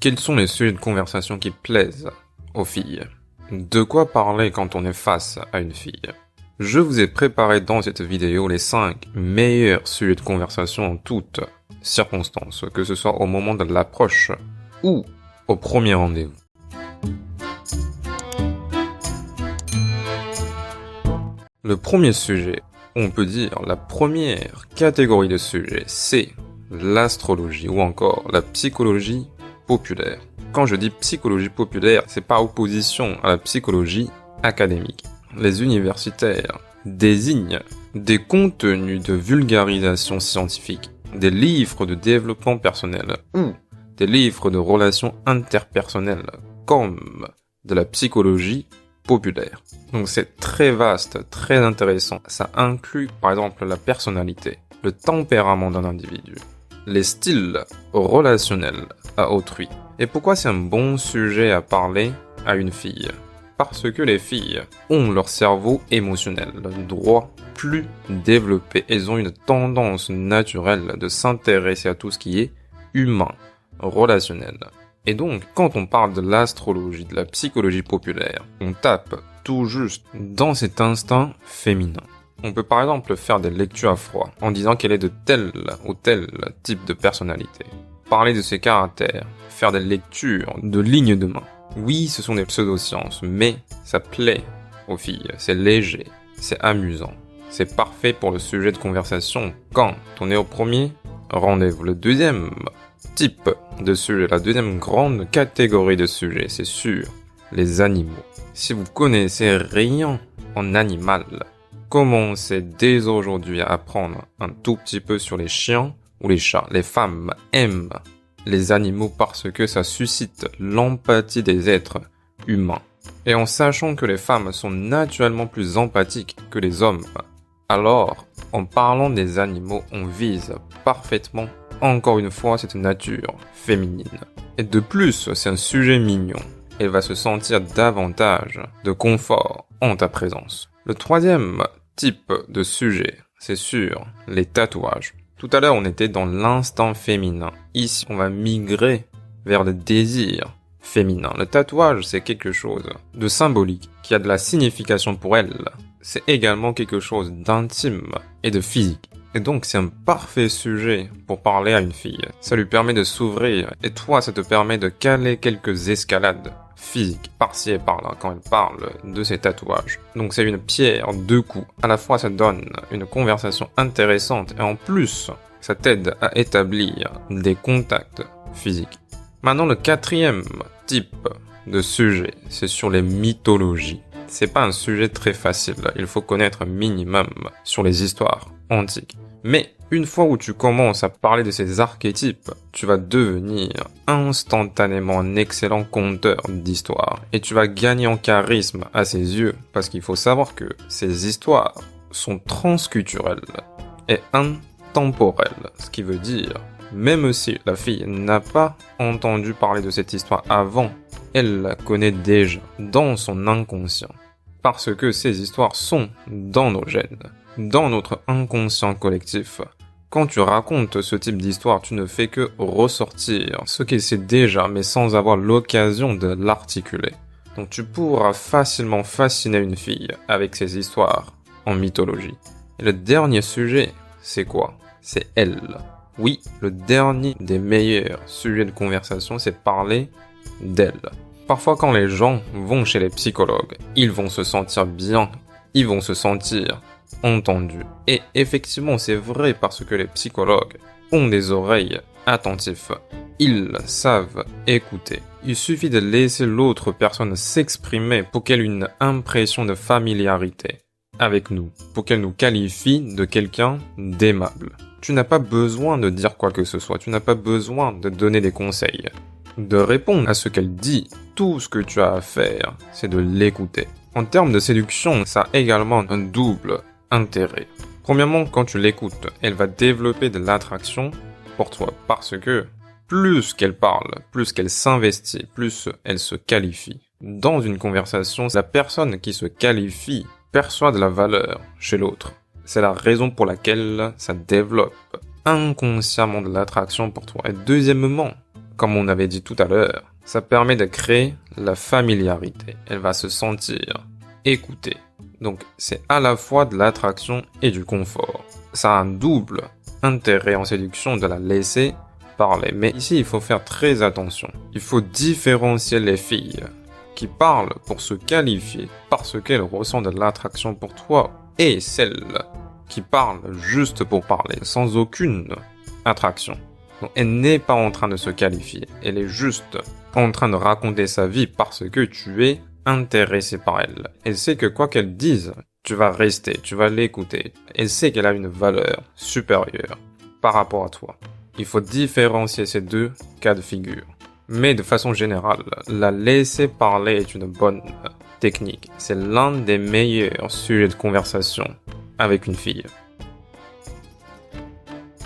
Quels sont les sujets de conversation qui plaisent aux filles? De quoi parler quand on est face à une fille? Je vous ai préparé dans cette vidéo les 5 meilleurs sujets de conversation en toutes circonstances, que ce soit au moment de l'approche ou au premier rendez-vous. Le premier sujet, on peut dire la première catégorie de sujets, c'est l'astrologie ou encore la psychologie populaire. Quand je dis psychologie populaire, c'est par opposition à la psychologie académique. Les universitaires désignent des contenus de vulgarisation scientifique, des livres de développement personnel ou des livres de relations interpersonnelles comme de la psychologie populaire. Donc c'est très vaste, très intéressant. Ça inclut par exemple la personnalité, le tempérament d'un individu, les styles relationnels à autrui. Et pourquoi c'est un bon sujet à parler à une fille? Parce que les filles ont leur cerveau émotionnel droit plus développé. Elles ont une tendance naturelle de s'intéresser à tout ce qui est humain, relationnel. Et donc, quand on parle de l'astrologie, de la psychologie populaire, on tape tout juste dans cet instinct féminin. On peut par exemple faire des lectures à froid en disant qu'elle est de tel ou tel type de personnalité. Parler de ses caractères, faire des lectures de lignes de main. Oui, ce sont des pseudosciences, mais ça plaît aux filles, c'est léger, c'est amusant. C'est parfait pour le sujet de conversation quand on est au premier rendez-vous. Le deuxième type de sujet, la deuxième grande catégorie de sujets, c'est sur les animaux. Si vous connaissez rien en animal, commencez dès aujourd'hui à apprendre un tout petit peu sur les chiens ou les chats. Les femmes aiment les animaux parce que ça suscite l'empathie des êtres humains. Et en sachant que les femmes sont naturellement plus empathiques que les hommes, alors, en parlant des animaux, on vise parfaitement, encore une fois, cette nature féminine. Et de plus, c'est un sujet mignon. Elle va se sentir davantage de confort en ta présence. Le troisième type de sujet, c'est sur les tatouages. Tout à l'heure, on était dans l'instinct féminin. Ici, on va migrer vers le désir féminin. Le tatouage, c'est quelque chose de symbolique, qui a de la signification pour elle. C'est également quelque chose d'intime et de physique. Et donc, c'est un parfait sujet pour parler à une fille. Ça lui permet de s'ouvrir, et toi, ça te permet de caler quelques escalades physiques par-ci et par-là quand elle parle de ses tatouages. Donc c'est une pierre deux coups. À la fois, ça donne une conversation intéressante et en plus, ça t'aide à établir des contacts physiques. Maintenant, le quatrième type de sujet, c'est sur les mythologies. C'est pas un sujet très facile, il faut connaître un minimum sur les histoires antiques. Mais une fois où tu commences à parler de ces archétypes, tu vas devenir instantanément un excellent conteur d'histoires. Et tu vas gagner en charisme à ses yeux, parce qu'il faut savoir que ces histoires sont transculturelles et intemporelles. Ce qui veut dire, même si la fille n'a pas entendu parler de cette histoire avant, elle la connaît déjà dans son inconscient. Parce que ces histoires sont dans nos gènes, dans notre inconscient collectif. Quand tu racontes ce type d'histoire, tu ne fais que ressortir ce qu'elle sait déjà, mais sans avoir l'occasion de l'articuler. Donc tu pourras facilement fasciner une fille avec ces histoires en mythologie. Et le dernier sujet, c'est quoi? C'est elle. Oui, le dernier des meilleurs sujets de conversation, c'est parler d'elle. Parfois, quand les gens vont chez les psychologues, ils vont se sentir bien, ils vont se sentir entendus. Et effectivement, c'est vrai parce que les psychologues ont des oreilles attentives. Ils savent écouter. Il suffit de laisser l'autre personne s'exprimer pour qu'elle ait une impression de familiarité avec nous, pour qu'elle nous qualifie de quelqu'un d'aimable. Tu n'as pas besoin de dire quoi que ce soit, tu n'as pas besoin de donner des conseils, de répondre à ce qu'elle dit. Tout ce que tu as à faire, c'est de l'écouter. En termes de séduction, ça a également un double intérêt. Premièrement, quand tu l'écoutes, elle va développer de l'attraction pour toi, parce que plus qu'elle parle, plus qu'elle s'investit, plus elle se qualifie. Dans une conversation, la personne qui se qualifie perçoit de la valeur chez l'autre. C'est la raison pour laquelle ça développe inconsciemment de l'attraction pour toi. Et deuxièmement, comme on avait dit tout à l'heure, ça permet de créer la familiarité. Elle va se sentir écoutée. Donc, c'est à la fois de l'attraction et du confort. Ça a un double intérêt en séduction de la laisser parler. Mais ici, il faut faire très attention. Il faut différencier les filles qui parlent pour se qualifier parce qu'elles ressentent de l'attraction pour toi et celles qui parlent juste pour parler, sans aucune attraction. Donc, elle n'est pas en train de se qualifier. Elle est juste en train de raconter sa vie parce que tu es intéressé par elle. Elle sait que quoi qu'elle dise, tu vas rester, tu vas l'écouter. Elle sait qu'elle a une valeur supérieure par rapport à toi. Il faut différencier ces deux cas de figure. Mais de façon générale, la laisser parler est une bonne technique. C'est l'un des meilleurs sujets de conversation avec une fille.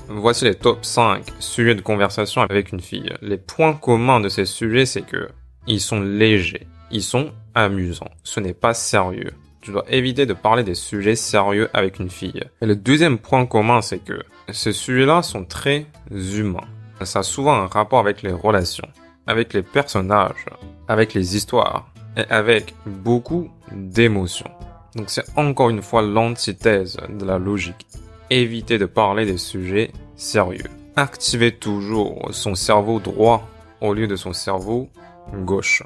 Voici les top 5 sujets de conversation avec une fille. Les points communs de ces sujets, c'est que ils sont légers, ils sont amusants. Ce n'est pas sérieux. Tu dois éviter de parler des sujets sérieux avec une fille. Et le deuxième point commun, c'est que ces sujets-là sont très humains. Ça a souvent un rapport avec les relations, avec les personnages, avec les histoires et avec beaucoup d'émotions. Donc c'est encore une fois l'antithèse de la logique. Évitez de parler des sujets sérieux. Activez toujours son cerveau droit au lieu de son cerveau gauche.